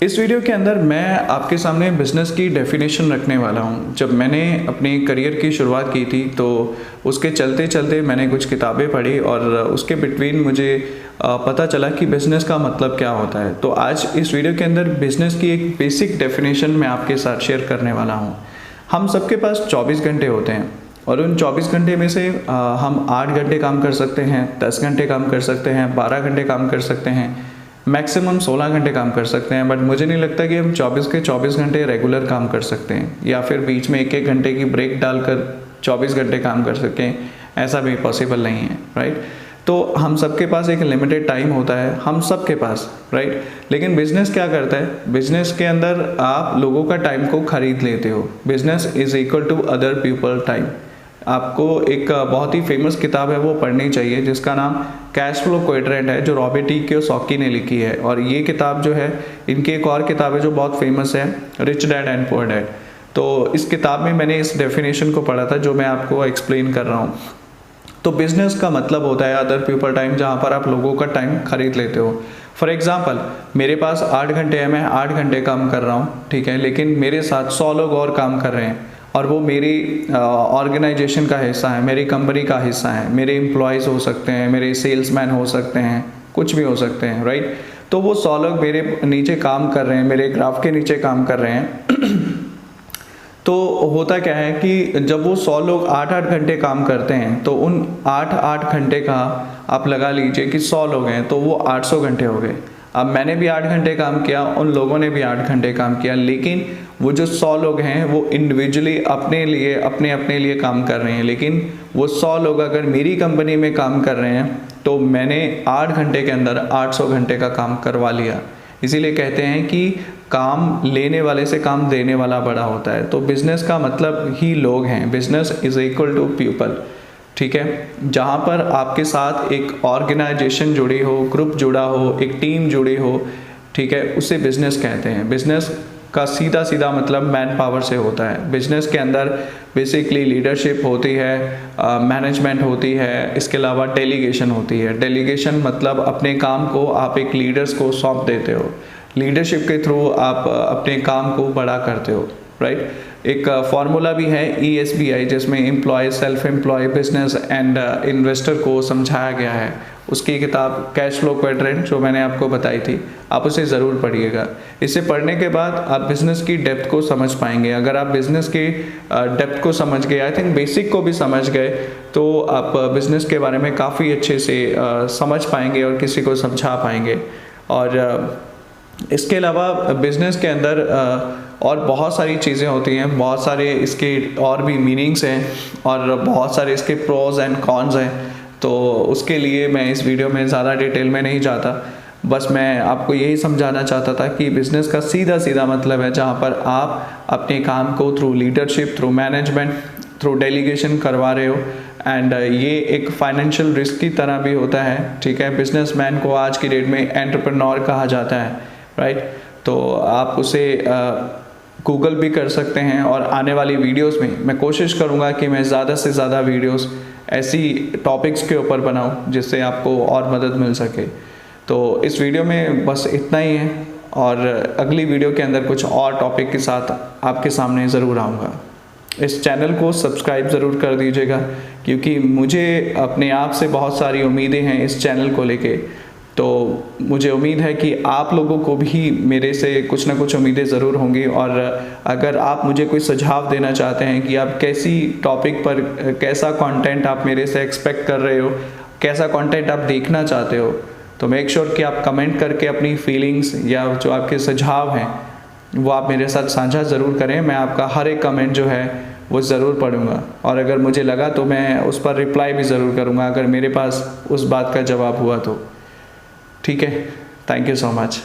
इस वीडियो के अंदर मैं आपके सामने बिज़नेस की डेफिनेशन रखने वाला हूँ। जब मैंने अपने करियर की शुरुआत की थी तो उसके चलते चलते मैंने कुछ किताबें पढ़ी और उसके बिटवीन मुझे पता चला कि बिज़नेस का मतलब क्या होता है। तो आज इस वीडियो के अंदर बिज़नेस की एक बेसिक डेफिनेशन मैं आपके साथ शेयर करने वाला हूँ। हम सबके पास 24 घंटे होते हैं और उन 24 घंटे में से हम 8 घंटे काम कर सकते हैं, 10 घंटे काम कर सकते हैं, 12 घंटे काम कर सकते हैं, मैक्सिमम 16 घंटे काम कर सकते हैं। बट मुझे नहीं लगता कि हम 24 के 24 घंटे रेगुलर काम कर सकते हैं या फिर बीच में 1-1 घंटे की ब्रेक डालकर 24 घंटे काम कर सकें, ऐसा भी पॉसिबल नहीं है, राइट। तो हम सबके पास एक लिमिटेड टाइम होता है, हम सबके पास, राइट। लेकिन बिजनेस क्या करता है, बिजनेस के अंदर आप लोगों का टाइम को खरीद लेते हो। Business is equal to other people time. आपको एक बहुत ही फेमस किताब है वो पढ़नी चाहिए जिसका नाम कैश फ्लो क्वाड्रेंट है, जो रॉबर्ट टी कियोसाकी ने लिखी है। और ये किताब जो है, इनकी एक और किताब है जो बहुत फेमस है, rich dad and poor dad. तो इस किताब में मैंने इस डेफिनेशन को पढ़ा था जो मैं आपको एक्सप्लेन कर रहा हूँ। तो बिजनेस का मतलब होता है अदर पीपल टाइम, जहाँ पर आप लोगों का टाइम खरीद लेते हो। फॉर एग्जाम्पल, मेरे पास 8 घंटे है, मैं 8 घंटे काम कर रहा हूँ, ठीक है, लेकिन मेरे साथ 100 लोग और काम कर रहे हैं और वो मेरी ऑर्गेनाइजेशन का हिस्सा है, मेरी कंपनी का हिस्सा है। मेरे एम्प्लॉयज़ हो सकते हैं, मेरे सेल्समैन हो सकते हैं, कुछ भी हो सकते हैं, राइट। तो वो 100 लोग मेरे नीचे काम कर रहे हैं, मेरे ग्राफ के नीचे काम कर रहे हैं। तो होता क्या है कि जब वो 100 लोग 8-8 घंटे काम करते हैं तो उन 8-8 घंटे का आप लगा लीजिए कि 100 लोग हैं तो वो 800 घंटे हो गए। अब मैंने भी 8 घंटे काम किया, उन लोगों ने भी 8 घंटे काम किया, लेकिन वो जो 100 लोग हैं वो इंडिविजुअली अपने लिए काम कर रहे हैं। लेकिन वो 100 लोग अगर मेरी कंपनी में काम कर रहे हैं तो मैंने 8 घंटे के अंदर 800 घंटे का काम करवा लिया। इसीलिए कहते हैं कि काम लेने वाले से काम देने वाला बड़ा होता है। तो बिज़नेस का मतलब ही लोग हैं। Business is equal to people, ठीक है। जहाँ पर आपके साथ एक ऑर्गेनाइजेशन जुड़ी हो, ग्रुप जुड़ा हो, एक टीम जुड़ी हो, ठीक है, उसे बिज़नेस कहते हैं। बिज़नेस का सीधा सीधा मतलब मैन पावर से होता है। बिज़नेस के अंदर बेसिकली लीडरशिप होती है, मैनेजमेंट होती है, इसके अलावा डेलीगेशन होती है। डेलीगेशन मतलब अपने काम को आप एक लीडर्स को सौंप देते हो। लीडरशिप के थ्रू आप अपने काम को बड़ा करते हो, राइट। एक फार्मूला भी है ESBI जिसमें employ, self employ, business and investor को समझाया गया है। उसकी किताब कैश फ्लो क्वाड्रेंट जो मैंने आपको बताई थी, आप उसे ज़रूर पढ़िएगा। इसे पढ़ने के बाद आप बिज़नेस की डेप्थ को समझ पाएंगे। अगर आप बिज़नेस की डेप्थ को समझ गए, आई थिंक बेसिक को भी समझ गए, तो आप बिज़नेस के बारे में काफ़ी अच्छे से समझ पाएंगे और किसी को समझा पाएंगे। और इसके अलावा बिज़नेस के अंदर और बहुत सारी चीज़ें होती हैं, बहुत सारे इसके और भी मीनिंग्स हैं और बहुत सारे इसके प्रोज एंड कॉन्स हैं। तो उसके लिए मैं इस वीडियो में ज़्यादा डिटेल में नहीं जाता, बस मैं आपको यही समझाना चाहता था कि बिज़नेस का सीधा सीधा मतलब है जहाँ पर आप अपने काम को through leadership, through management, through delegation करवा रहे हो। एंड ये एक फाइनेंशियल रिस्क की तरह भी होता है, ठीक है। बिजनेसमैन को आज की डेट में एंटरप्रेन्योर कहा जाता है, राइट। तो आप उसे गूगल भी कर सकते हैं और आने वाली वीडियोस में मैं कोशिश करूंगा कि मैं ज़्यादा से ज़्यादा वीडियोस ऐसी टॉपिक्स के ऊपर बनाऊं जिससे आपको और मदद मिल सके। तो इस वीडियो में बस इतना ही है और अगली वीडियो के अंदर कुछ और टॉपिक के साथ आपके सामने ज़रूर आऊँगा। इस चैनल को सब्सक्राइब ज़रूर कर दीजिएगा क्योंकि मुझे अपने आप से बहुत सारी उम्मीदें हैं इस चैनल को लेके। तो मुझे उम्मीद है कि आप लोगों को भी मेरे से कुछ ना कुछ उम्मीदें ज़रूर होंगी। और अगर आप मुझे कोई सुझाव देना चाहते हैं कि आप कैसी टॉपिक पर कैसा कंटेंट आप मेरे से एक्सपेक्ट कर रहे हो, कैसा कंटेंट आप देखना चाहते हो, तो मेक श्योर कि आप कमेंट करके अपनी फीलिंग्स या जो आपके सुझाव हैं वो आप मेरे साथ साझा ज़रूर करें। मैं आपका हर एक कमेंट जो है वो ज़रूर पढ़ूंगा और अगर मुझे लगा तो मैं उस पर रिप्लाई भी ज़रूर करूंगा अगर मेरे पास उस बात का जवाब हुआ तो, ठीक है। Thank you so much.